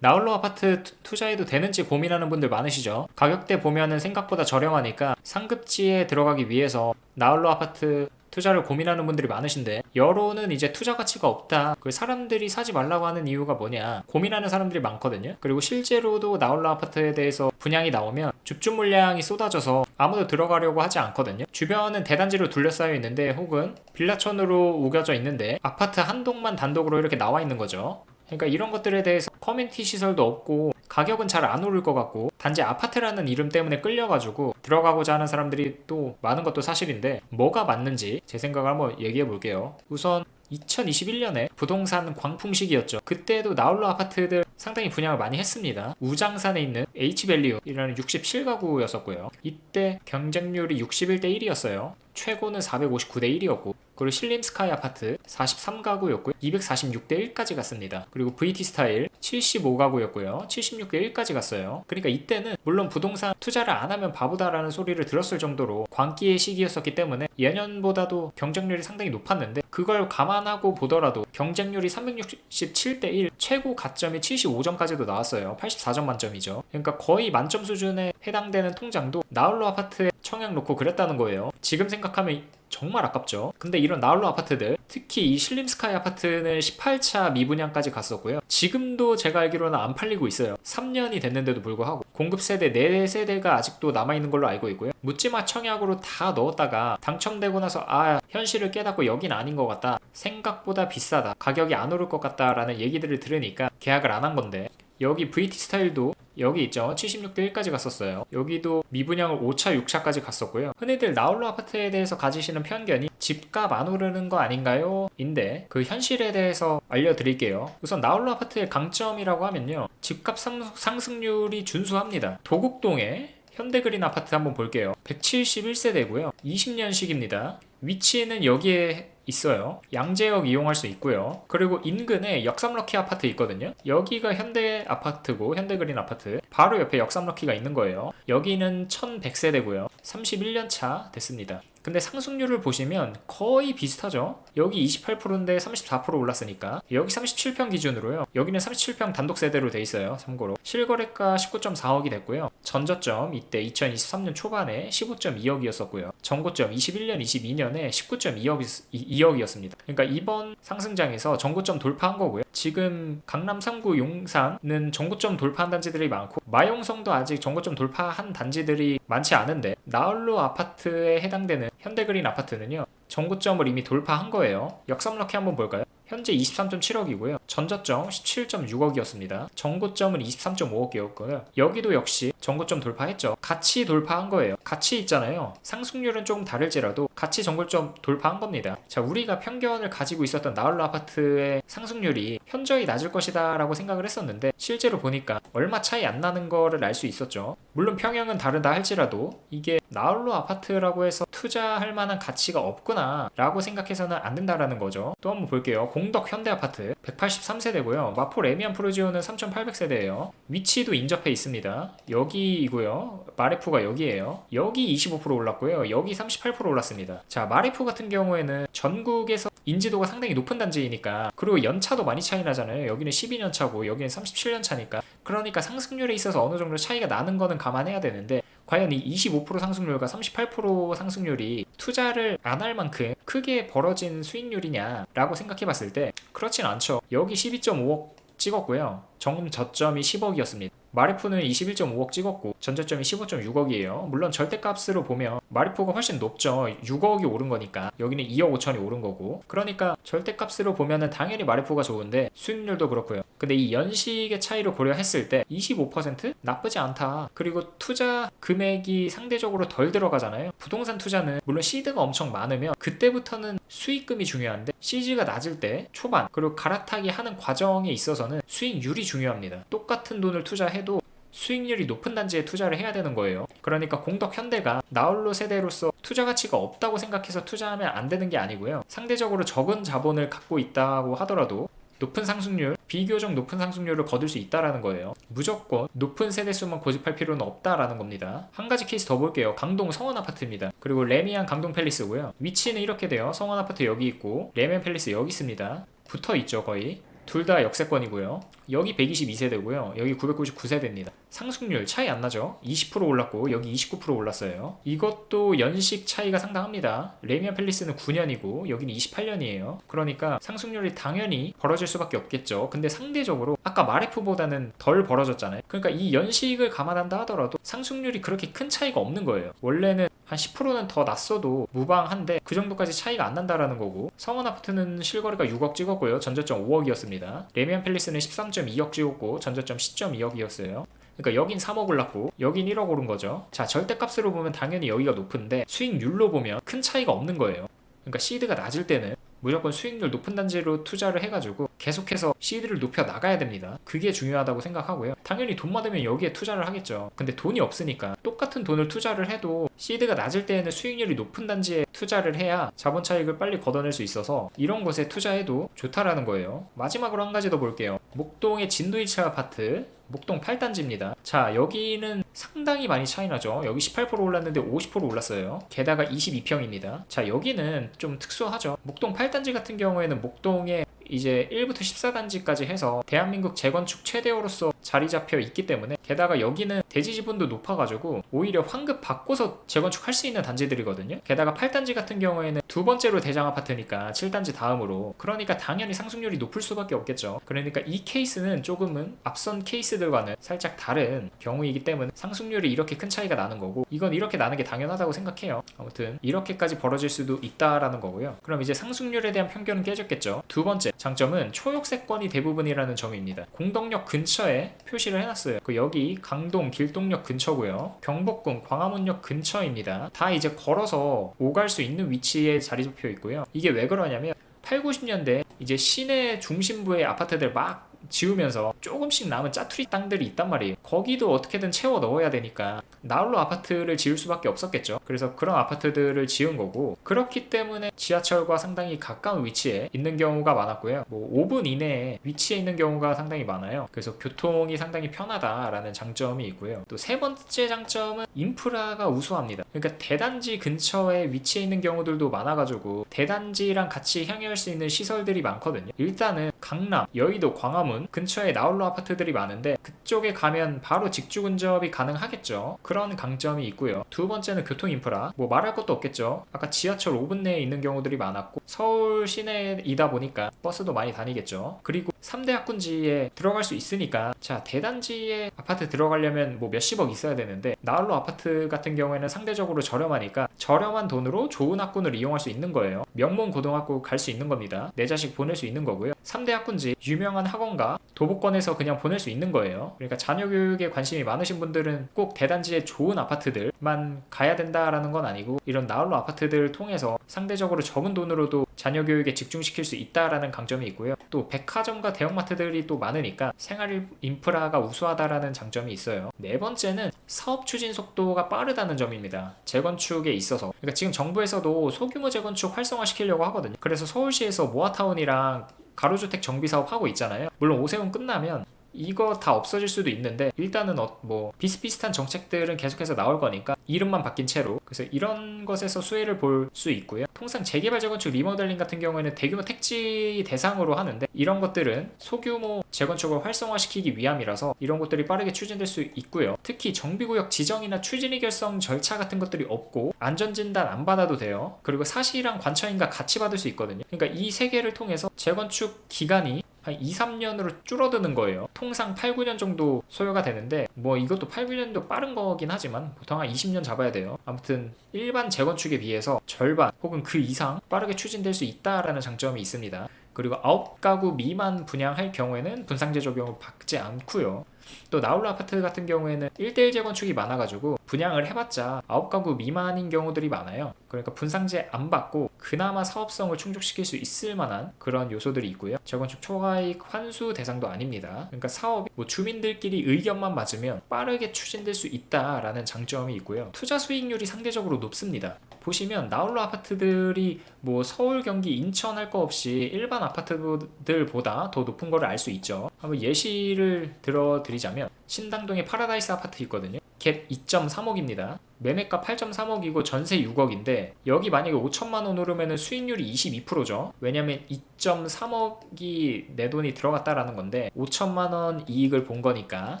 나홀로 아파트 투자해도 되는지 고민하는 분들 많으시죠? 가격대 보면은 생각보다 저렴하니까 상급지에 들어가기 위해서 나홀로 아파트 투자를 고민하는 분들이 많으신데, 여론은 이제 투자 가치가 없다, 그 사람들이 사지 말라고 하는 이유가 뭐냐 고민하는 사람들이 많거든요. 그리고 실제로도 나홀로 아파트에 대해서 분양이 나오면 집주 물량이 쏟아져서 아무도 들어가려고 하지 않거든요. 주변은 대단지로 둘러싸여 있는데, 혹은 빌라촌으로 우겨져 있는데 아파트 한 동만 단독으로 이렇게 나와 있는 거죠. 그러니까 이런 것들에 대해서 커뮤니티 시설도 없고 가격은 잘 안 오를 것 같고, 단지 아파트라는 이름 때문에 끌려가지고 들어가고자 하는 사람들이 또 많은 것도 사실인데, 뭐가 맞는지 제 생각을 한번 얘기해 볼게요. 우선 2021년에 부동산 광풍 시기였죠. 그때도 나홀로 아파트들 상당히 분양을 많이 했습니다. 우장산에 있는 H밸류이라는 67가구였었고요. 이때 경쟁률이 61대 1이었어요. 최고는 459대 1이었고, 그리고 신림스카이 아파트 43가구였고요. 246대 1까지 갔습니다. 그리고 VT 스타일 75가구였고요. 76대 1까지 갔어요. 그러니까 이때는 물론 부동산 투자를 안 하면 바보다라는 소리를 들었을 정도로 광기의 시기였었기 때문에 예년보다도 경쟁률이 상당히 높았는데, 그걸 감안하고 보더라도 경쟁률이 367대 1, 최고 가점이 75점까지도 나왔어요. 84점 만점이죠. 그러니까 거의 만점 수준에 해당되는 통장도 나홀로 아파트에 청약 놓고 그랬다는 거예요. 지금 생각하면 정말 아깝죠. 근데 이런 나홀로 아파트들, 특히 이 신림스카이 아파트는 18차 미분양까지 갔었고요. 지금도 제가 알기로는 안 팔리고 있어요. 3년이 됐는데도 불구하고 공급 세대 4세대가 아직도 남아있는 걸로 알고 있고요. 묻지마 청약으로 다 넣었다가 당첨되고 나서 현실을 깨닫고 여긴 아닌 것 같다, 생각보다 비싸다, 가격이 안 오를 것 같다 라는 얘기들을 들으니까 계약을 안 한 건데, 여기 VT 스타일도 여기 있죠. 76대 1까지 갔었어요. 여기도 미분양을 5차, 6차까지 갔었고요. 흔히들 나홀로 아파트에 대해서 가지시는 편견이 집값 안 오르는 거 아닌가요? 인데, 그 현실에 대해서 알려드릴게요. 우선 나홀로 아파트의 강점이라고 하면요, 집값 상승률이 준수합니다. 도곡동에 현대그린 아파트 한번 볼게요. 171세대고요. 20년식입니다. 위치는 여기에 있어요. 양재역 이용할 수 있고요. 그리고 인근에 역삼럭키 아파트 있거든요. 여기가 현대 아파트고, 현대그린 아파트 바로 옆에 역삼럭키가 있는 거예요. 여기는 1100세대고요 31년 차 됐습니다. 근데 상승률을 보시면 거의 비슷하죠. 여기 28%인데 34% 올랐으니까, 여기 37평 기준으로요, 여기는 37평 단독 세대로 돼 있어요. 참고로 실거래가 19.4억이 됐고요. 전저점 이때 2023년 초반에 15.2억이었었고요 전고점 21년 22년에 19.2억이었습니다. 그러니까 이번 상승장에서 전고점 돌파한 거고요. 지금 강남 3구 용산은 전고점 돌파한 단지들이 많고, 마용성도 아직 전고점 돌파한 단지들이 많지 않은데, 나홀로 아파트에 해당되는 현대그린 아파트는요, 전고점을 이미 돌파한 거예요. 역삼럭키 한번 볼까요? 현재 23.7억이고요. 전저점 17.6억이었습니다. 전고점은 23.5억이었고요. 여기도 역시 전고점 돌파했죠. 같이 돌파한 거예요. 같이 있잖아요. 상승률은 조금 다를지라도 같이 전고점 돌파한 겁니다. 자, 우리가 편견을 가지고 있었던 나홀로 아파트의 상승률이 현저히 낮을 것이다 라고 생각을 했었는데, 실제로 보니까 얼마 차이 안 나는 거를 알 수 있었죠. 물론 평형은 다르다 할지라도 이게 나홀로 아파트라고 해서 투자할 만한 가치가 없구나 라고 생각해서는 안 된다라는 거죠. 또 한번 볼게요. 공덕 현대아파트 183세대고요. 마포 레미안 프로지오는 3800세대예요. 위치도 인접해 있습니다. 여기이고요. 마레프가 여기에요. 여기 25% 올랐고요. 여기 38% 올랐습니다. 자, 마레프 같은 경우에는 전국에서 인지도가 상당히 높은 단지이니까, 그리고 연차도 많이 차이 나잖아요. 여기는 12년 차고 여기는 37년 차니까, 그러니까 상승률에 있어서 어느 정도 차이가 나는 거는 감안해야 되는데, 과연 이 25% 상승률과 38% 상승률이 투자를 안 할 만큼 크게 벌어진 수익률이냐 라고 생각해 봤을 때 그렇진 않죠. 여기 12.5억 찍었고요. 저점이 10억이었습니다. 마리프는 21.5억 찍었고 전저점이 15.6억이에요. 물론 절대값으로 보면 마리프가 훨씬 높죠. 6억이 오른 거니까. 여기는 2억 5천이 오른 거고. 그러니까 절대값으로 보면은 당연히 마리프가 좋은데 수익률도 그렇고요. 근데 이 연식의 차이를 고려했을 때 25% 나쁘지 않다. 그리고 투자 금액이 상대적으로 덜 들어가잖아요. 부동산 투자는 물론 시드가 엄청 많으면 그때부터는 수익금이 중요한데, CG가 낮을 때 초반 그리고 갈아타기 하는 과정에 있어서는 수익률이 중요합니다. 똑같은 돈을 투자해도 수익률이 높은 단지에 투자를 해야 되는 거예요. 그러니까 공덕 현대가 나홀로 세대로서 투자 가치가 없다고 생각해서 투자하면 안 되는 게 아니고요. 상대적으로 적은 자본을 갖고 있다고 하더라도 높은 상승률, 비교적 높은 상승률을 거둘 수 있다라는 거예요. 무조건 높은 세대수만 고집할 필요는 없다라는 겁니다. 한 가지 케이스 더 볼게요. 강동 성원 아파트입니다. 그리고 레미안 강동 팰리스고요. 위치는 이렇게 돼요. 성원 아파트 여기 있고 레미안 팰리스 여기 있습니다. 붙어 있죠, 거의. 둘 다 역세권이고요. 여기 122세대고요. 여기 999세대입니다. 상승률 차이 안 나죠? 20% 올랐고 여기 29% 올랐어요. 이것도 연식 차이가 상당합니다. 레미안 팰리스는 9년이고 여기는 28년이에요. 그러니까 상승률이 당연히 벌어질 수밖에 없겠죠. 근데 상대적으로 아까 마레프보다는 덜 벌어졌잖아요. 그러니까 이 연식을 감안한다 하더라도 상승률이 그렇게 큰 차이가 없는 거예요. 원래는 한 10%는 더 났어도 무방한데 그 정도까지 차이가 안 난다라는 거고, 성원 아파트는 실거래가 6억 찍었고요. 전저점 5억이었습니다. 레미안 팰리스는 13.2억 찍었고 전저점 10.2억이었어요. 그러니까 여긴 3억 올랐고 여긴 1억 오른 거죠. 자, 절대값으로 보면 당연히 여기가 높은데 수익률로 보면 큰 차이가 없는 거예요. 그러니까 시드가 낮을 때는 무조건 수익률 높은 단지로 투자를 해가지고 계속해서 시드를 높여 나가야 됩니다. 그게 중요하다고 생각하고요. 당연히 돈 많으면 여기에 투자를 하겠죠. 근데 돈이 없으니까 똑같은 돈을 투자를 해도 시드가 낮을 때에는 수익률이 높은 단지에 투자를 해야 자본 차익을 빨리 걷어낼 수 있어서 이런 곳에 투자해도 좋다라는 거예요. 마지막으로 한 가지 더 볼게요. 목동의 진도일치 아파트 목동 8단지입니다. 자, 여기는 상당히 많이 차이나죠. 여기 18% 올랐는데 50% 올랐어요. 게다가 22평입니다. 자, 여기는 좀 특수하죠. 목동 8단지 같은 경우에는 목동에 이제 1부터 14단지까지 해서 대한민국 재건축 최대호로서 자리 잡혀 있기 때문에, 게다가 여기는 대지 지분도 높아가지고 오히려 환급 받고서 재건축할 수 있는 단지들이거든요. 게다가 8단지 같은 경우에는 두 번째로 대장 아파트니까 7단지 다음으로, 그러니까 당연히 상승률이 높을 수밖에 없겠죠. 그러니까 이 케이스는 조금은 앞선 케이스들과는 살짝 다른 경우이기 때문에 상승률이 이렇게 큰 차이가 나는 거고, 이건 이렇게 나는 게 당연하다고 생각해요. 아무튼 이렇게까지 벌어질 수도 있다라는 거고요. 그럼 이제 상승률에 대한 편견은 깨졌겠죠. 두 번째 장점은 초역세권이 대부분이라는 점입니다. 공덕역 근처에 표시를 해놨어요. 여기 강동 길동역 근처고요. 경복궁 광화문역 근처입니다. 다 이제 걸어서 오갈 수 있는 위치에 자리 잡혀 있고요. 이게 왜 그러냐면 8, 90년대 이제 시내 중심부의 아파트들 막 지으면서 조금씩 남은 짜투리 땅들이 있단 말이에요. 거기도 어떻게든 채워 넣어야 되니까 나홀로 아파트를 지을 수밖에 없었겠죠. 그래서 그런 아파트들을 지은 거고, 그렇기 때문에 지하철과 상당히 가까운 위치에 있는 경우가 많았고요. 뭐 5분 이내에 위치해 있는 경우가 상당히 많아요. 그래서 교통이 상당히 편하다라는 장점이 있고요. 또 세 번째 장점은 인프라가 우수합니다. 그러니까 대단지 근처에 위치해 있는 경우들도 많아가지고 대단지랑 같이 향유할 수 있는 시설들이 많거든요. 일단은 강남, 여의도, 광화문 근처에 나홀로 아파트들이 많은데 그쪽에 가면 바로 직주 근접이 가능하겠죠. 그런 강점이 있고요. 두 번째는 교통 인프라, 뭐 말할 것도 없겠죠. 아까 지하철 5분 내에 있는 경우들이 많았고 서울 시내이다 보니까 버스도 많이 다니겠죠. 그리고 3대 학군지에 들어갈 수 있으니까, 자, 대단지에 아파트 들어가려면 뭐 몇십억 있어야 되는데 나홀로 아파트 같은 경우에는 상대적으로 저렴하니까 저렴한 돈으로 좋은 학군을 이용할 수 있는 거예요. 명문 고등학교 갈 수 있는 겁니다. 내 자식 보낼 수 있는 거고요. 3대 학군지 유명한 학원가 도보권에서 그냥 보낼 수 있는 거예요. 그러니까 자녀 교육에 관심이 많으신 분들은 꼭 대단지의 좋은 아파트들만 가야 된다라는 건 아니고, 이런 나홀로 아파트들을 통해서 상대적으로 적은 돈으로도 자녀 교육에 집중시킬 수 있다라는 강점이 있고요. 또 백화점과 대형마트들이 또 많으니까 생활 인프라가 우수하다라는 장점이 있어요. 네 번째는 사업 추진 속도가 빠르다는 점입니다. 재건축에 있어서. 그러니까 지금 정부에서도 소규모 재건축 활성화시키려고 하거든요. 그래서 서울시에서 모아타운이랑 가로주택 정비사업 하고 있잖아요. 물론 오세훈 끝나면 이거 다 없어질 수도 있는데 일단은 뭐 비슷비슷한 정책들은 계속해서 나올 거니까 이름만 바뀐 채로, 그래서 이런 것에서 수혜를 볼 수 있고요. 통상 재개발 재건축 리모델링 같은 경우에는 대규모 택지 대상으로 하는데 이런 것들은 소규모 재건축을 활성화시키기 위함이라서 이런 것들이 빠르게 추진될 수 있고요. 특히 정비구역 지정이나 추진위 결성 절차 같은 것들이 없고 안전진단 안 받아도 돼요. 그리고 사실이랑 관처인가 같이 받을 수 있거든요. 그러니까 이 세 개를 통해서 재건축 기간이 한 2, 3년으로 줄어드는 거예요. 통상 8, 9년 정도 소요가 되는데 뭐 이것도 8, 9년도 빠른 거긴 하지만 보통 한 20년 잡아야 돼요. 아무튼 일반 재건축에 비해서 절반 혹은 그 이상 빠르게 추진될 수 있다라는 장점이 있습니다. 그리고 9가구 미만 분양할 경우에는 분상제 적용을 받지 않고요. 또 나홀로 아파트 같은 경우에는 1대1 재건축이 많아가지고 분양을 해봤자 9가구 미만인 경우들이 많아요. 그러니까 분상제 안 받고 그나마 사업성을 충족시킬 수 있을 만한 그런 요소들이 있고요. 재건축 초과이익 환수 대상도 아닙니다. 그러니까 사업이 뭐 주민들끼리 의견만 맞으면 빠르게 추진될 수 있다라는 장점이 있고요. 투자 수익률이 상대적으로 높습니다. 보시면 나홀로 아파트들이 뭐 서울, 경기, 인천 할 거 없이 일반 아파트들보다 더 높은 거를 알 수 있죠. 한번 예시를 들어드리자면 신당동에 파라다이스 아파트 있거든요. 갭 2.3억입니다. 매매가 8.3억이고 전세 6억인데 여기 만약에 5천만 원 오르면 수익률이 22%죠. 왜냐면 2.3억이 내 돈이 들어갔다라는 건데 5천만 원 이익을 본 거니까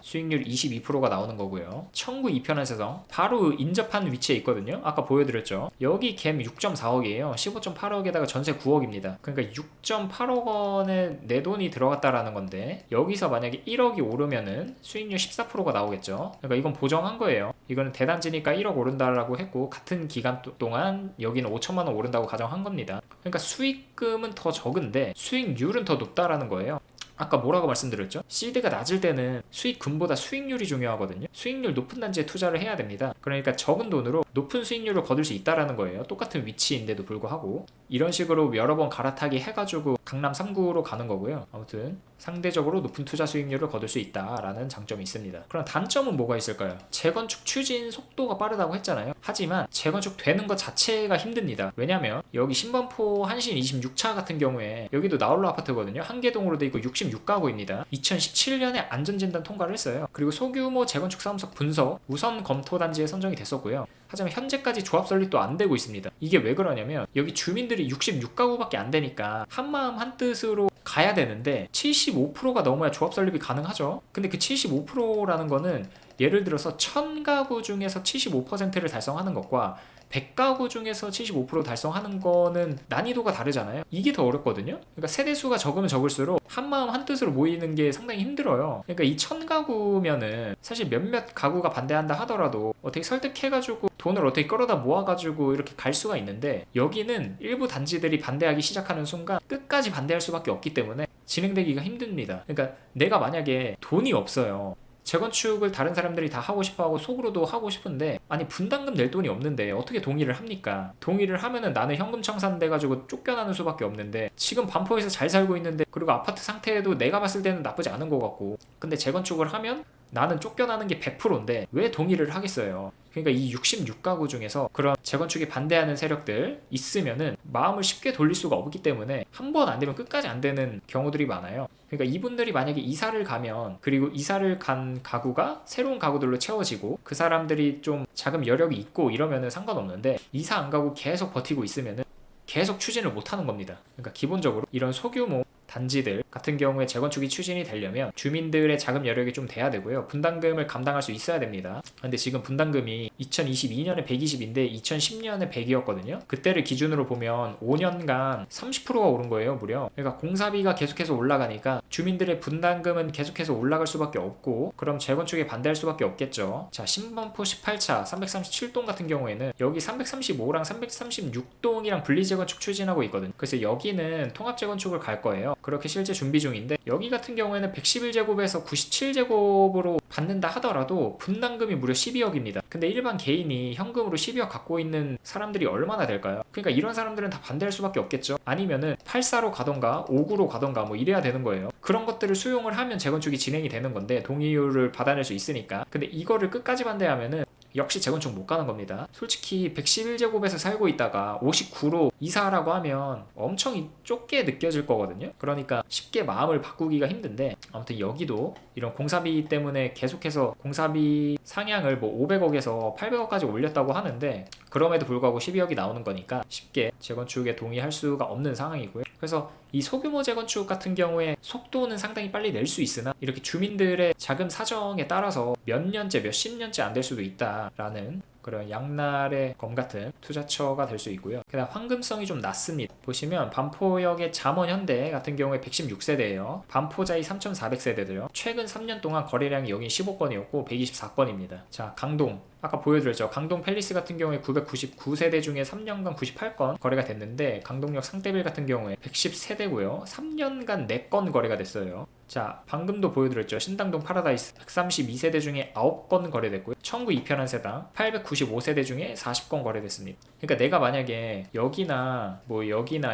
수익률 22%가 나오는 거고요. 청구 2편한 세성 바로 인접한 위치에 있거든요. 아까 보여드렸죠. 여기 갭 6.4억이에요. 15.8억에다가 전세 9억입니다. 그러니까 6.8억 원에 내 돈이 들어갔다라는 건데 여기서 만약에 1억이 오르면은 수익률 14%가 나오겠죠. 그러니까 이건 보정한 거예요. 이거는 대단지니까 1억 오른다라고 했고 같은 기간 동안 여기는 5천만 원 오른다고 가정한 겁니다. 그러니까 수익금은 더 적은데 수익률은 더 높다라는 거예요. 아까 뭐라고 말씀드렸죠? 시드가 낮을 때는 수익금보다 수익률이 중요하거든요. 수익률 높은 단지에 투자를 해야 됩니다. 그러니까 적은 돈으로 높은 수익률을 거둘 수 있다라는 거예요. 똑같은 위치인데도 불구하고 이런 식으로 여러 번 갈아타기 해가지고 강남 3구로 가는 거고요. 아무튼 상대적으로 높은 투자 수익률을 거둘 수 있다라는 장점이 있습니다. 그럼 단점은 뭐가 있을까요? 재건축 추진 속도가 빠르다고 했잖아요. 하지만 재건축 되는 것 자체가 힘듭니다. 왜냐면 여기 신번포 한신 26차 같은 경우에 여기도 나홀로 아파트거든요. 한계동으로 돼 있고 66가구입니다. 2017년에 안전진단 통과를 했어요. 그리고 소규모 재건축 사업성 분석 우선 검토 단지에 선정이 됐었고요. 하지만 현재까지 조합 설립도 안 되고 있습니다. 이게 왜 그러냐면 여기 주민들이 66가구밖에 안 되니까 한마음 한뜻으로 가야 되는데 75%가 넘어야 조합 설립이 가능하죠. 근데 그 75%라는 거는 예를 들어서 1000가구 중에서 75%를 달성하는 것과 100가구 중에서 75% 달성하는 거는 난이도가 다르잖아요. 이게 더 어렵거든요. 그러니까 세대수가 적으면 적을수록 한마음 한뜻으로 모이는 게 상당히 힘들어요. 그러니까 이 1000가구면은 사실 몇몇 가구가 반대한다 하더라도 어떻게 설득해가지고 돈을 어떻게 끌어다 모아가지고 이렇게 갈 수가 있는데 여기는 일부 단지들이 반대하기 시작하는 순간 끝까지 반대할 수밖에 없기 때문에 진행되기가 힘듭니다. 그러니까 내가 만약에 돈이 없어요. 재건축을 다른 사람들이 다 하고 싶어하고 속으로도 하고 싶은데 아니 분담금 낼 돈이 없는데 어떻게 동의를 합니까? 동의를 하면은 나는 현금 청산돼가지고 쫓겨나는 수밖에 없는데 지금 반포에서 잘 살고 있는데 그리고 아파트 상태도 내가 봤을 때는 나쁘지 않은 것 같고 근데 재건축을 하면 나는 쫓겨나는 게 100%인데 왜 동의를 하겠어요? 그러니까 이 66가구 중에서 그런 재건축에 반대하는 세력들 있으면은 마음을 쉽게 돌릴 수가 없기 때문에 한 번 안 되면 끝까지 안 되는 경우들이 많아요. 그러니까 이분들이 만약에 이사를 가면 그리고 이사를 간 가구가 새로운 가구들로 채워지고 그 사람들이 좀 자금 여력이 있고 이러면은 상관없는데 이사 안 가고 계속 버티고 있으면은 계속 추진을 못 하는 겁니다. 그러니까 기본적으로 이런 소규모 단지들 같은 경우에 재건축이 추진이 되려면 주민들의 자금 여력이 좀 돼야 되고요. 분담금을 감당할 수 있어야 됩니다. 근데 지금 분담금이 2022년에 120인데 2010년에 100이었거든요. 그때를 기준으로 보면 5년간 30%가 오른 거예요, 무려. 그러니까 공사비가 계속해서 올라가니까 주민들의 분담금은 계속해서 올라갈 수밖에 없고 그럼 재건축에 반대할 수밖에 없겠죠. 자, 신번포 18차 337동 같은 경우에는 여기 335랑 336동이랑 분리재건축 추진하고 있거든요. 그래서 여기는 통합재건축을 갈 거예요. 그렇게 실제 준비 중인데 여기 같은 경우에는 111제곱에서 97제곱으로 받는다 하더라도 분담금이 무려 12억입니다. 근데 일반 개인이 현금으로 12억 갖고 있는 사람들이 얼마나 될까요? 그러니까 이런 사람들은 다 반대할 수밖에 없겠죠. 아니면은 84로 가던가 59로 가던가 뭐 이래야 되는 거예요. 그런 것들을 수용을 하면 재건축이 진행이 되는 건데 동의율을 받아낼 수 있으니까. 근데 이거를 끝까지 반대하면은 역시 재건축 못 가는 겁니다. 솔직히 111제곱에서 살고 있다가 59로 이사하라고 하면 엄청 좁게 느껴질 거거든요. 그러니까 쉽게 마음을 바꾸기가 힘든데 아무튼 여기도 이런 공사비 때문에 계속해서 공사비 상향을 뭐 500억에서 800억까지 올렸다고 하는데 그럼에도 불구하고 12억이 나오는 거니까 쉽게 재건축에 동의할 수가 없는 상황이고요. 그래서 이 소규모 재건축 같은 경우에 속도는 상당히 빨리 낼 수 있으나 이렇게 주민들의 자금 사정에 따라서 몇 년째 몇십 년째 안 될 수도 있다라는 그런 양날의 검 같은 투자처가 될 수 있고요. 게다가 황금성이 좀 낮습니다. 보시면 반포역의 잠원현대 같은 경우에 116세대예요. 반포자이 3400세대들요. 최근 3년 동안 거래량이 여긴 15건이었고 124건입니다. 자, 강동 아까 보여드렸죠. 강동 팰리스 같은 경우에 999세대 중에 3년간 98건 거래가 됐는데 강동역 상대빌 같은 경우에 110세대고요. 3년간 4건 거래가 됐어요. 자, 방금도 보여드렸죠. 신당동 파라다이스 132세대 중에 9건 거래됐고요. 청구 2편 한 세당 895세대 중에 40건 거래됐습니다. 그러니까 내가 만약에 여기나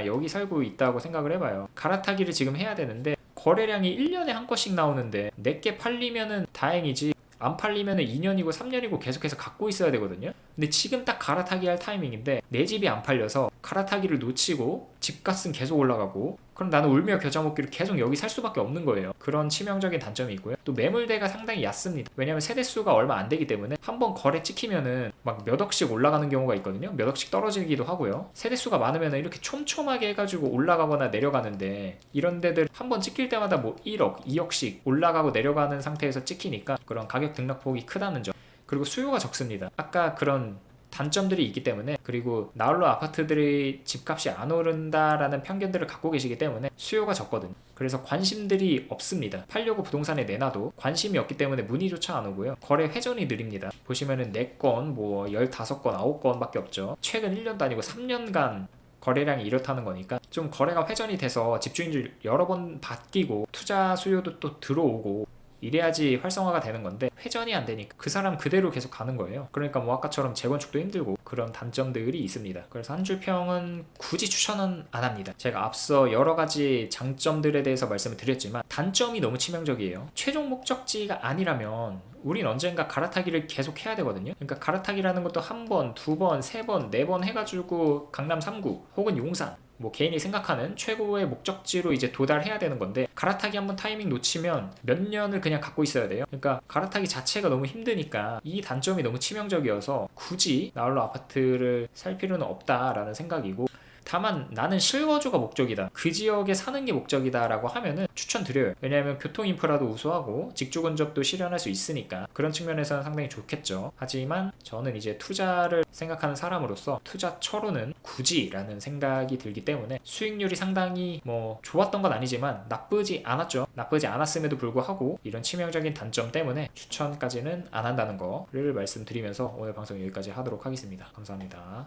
여기 살고 있다고 생각을 해봐요. 갈아타기를 지금 해야 되는데 거래량이 1년에 한 건씩 나오는데 4개 팔리면은 다행이지 안 팔리면은 2년이고 3년이고 계속해서 갖고 있어야 되거든요. 근데 지금 딱 갈아타기 할 타이밍인데 내 집이 안 팔려서 갈아타기를 놓치고 집값은 계속 올라가고 그럼 나는 울며 겨자 먹기로 계속 여기 살 수밖에 없는 거예요. 그런 치명적인 단점이 있고요. 또 매물대가 상당히 얕습니다. 왜냐면 세대수가 얼마 안 되기 때문에 한번 거래 찍히면은 막 몇 억씩 올라가는 경우가 있거든요. 몇 억씩 떨어지기도 하고요. 세대수가 많으면 이렇게 촘촘하게 해가지고 올라가거나 내려가는데 이런 데들 한번 찍힐 때마다 뭐 1억, 2억씩 올라가고 내려가는 상태에서 찍히니까 그런 가격 등락폭이 크다는 점. 그리고 수요가 적습니다. 아까 그런 단점들이 있기 때문에, 그리고 나홀로 아파트들이 집값이 안 오른다라는 편견들을 갖고 계시기 때문에 수요가 적거든요. 그래서 관심들이 없습니다. 팔려고 부동산에 내놔도 관심이 없기 때문에 문의조차 안 오고요. 거래 회전이 느립니다. 보시면은 4건, 뭐 15건, 9건 밖에 없죠. 최근 1년도 아니고 3년간 거래량이 이렇다는 거니까 좀 거래가 회전이 돼서 집주인들 여러 번 바뀌고 투자 수요도 또 들어오고 이래야지 활성화가 되는 건데 회전이 안 되니까 그 사람 그대로 계속 가는 거예요. 그러니까 뭐 아까처럼 재건축도 힘들고 그런 단점들이 있습니다. 그래서 한 줄 평은 굳이 추천은 안 합니다. 제가 앞서 여러 가지 장점들에 대해서 말씀을 드렸지만 단점이 너무 치명적이에요. 최종 목적지가 아니라면 우린 언젠가 갈아타기를 계속 해야 되거든요. 그러니까 갈아타기라는 것도 한 번, 두 번, 세 번, 네 번 해가지고 강남 3구 혹은 용산 뭐 개인이 생각하는 최고의 목적지로 이제 도달해야 되는 건데 갈아타기 한번 타이밍 놓치면 몇 년을 그냥 갖고 있어야 돼요. 그러니까 갈아타기 자체가 너무 힘드니까 이 단점이 너무 치명적이어서 굳이 나홀로 아파트를 살 필요는 없다라는 생각이고, 다만 나는 실거주가 목적이다, 그 지역에 사는 게 목적이다 라고 하면은 추천드려요. 왜냐하면 교통 인프라도 우수하고 직주 근접도 실현할 수 있으니까 그런 측면에서는 상당히 좋겠죠. 하지만 저는 이제 투자를 생각하는 사람으로서 투자처로는 굳이 라는 생각이 들기 때문에 수익률이 상당히 뭐 좋았던 건 아니지만 나쁘지 않았죠. 나쁘지 않았음에도 불구하고 이런 치명적인 단점 때문에 추천까지는 안 한다는 거를 말씀드리면서 오늘 방송 여기까지 하도록 하겠습니다. 감사합니다.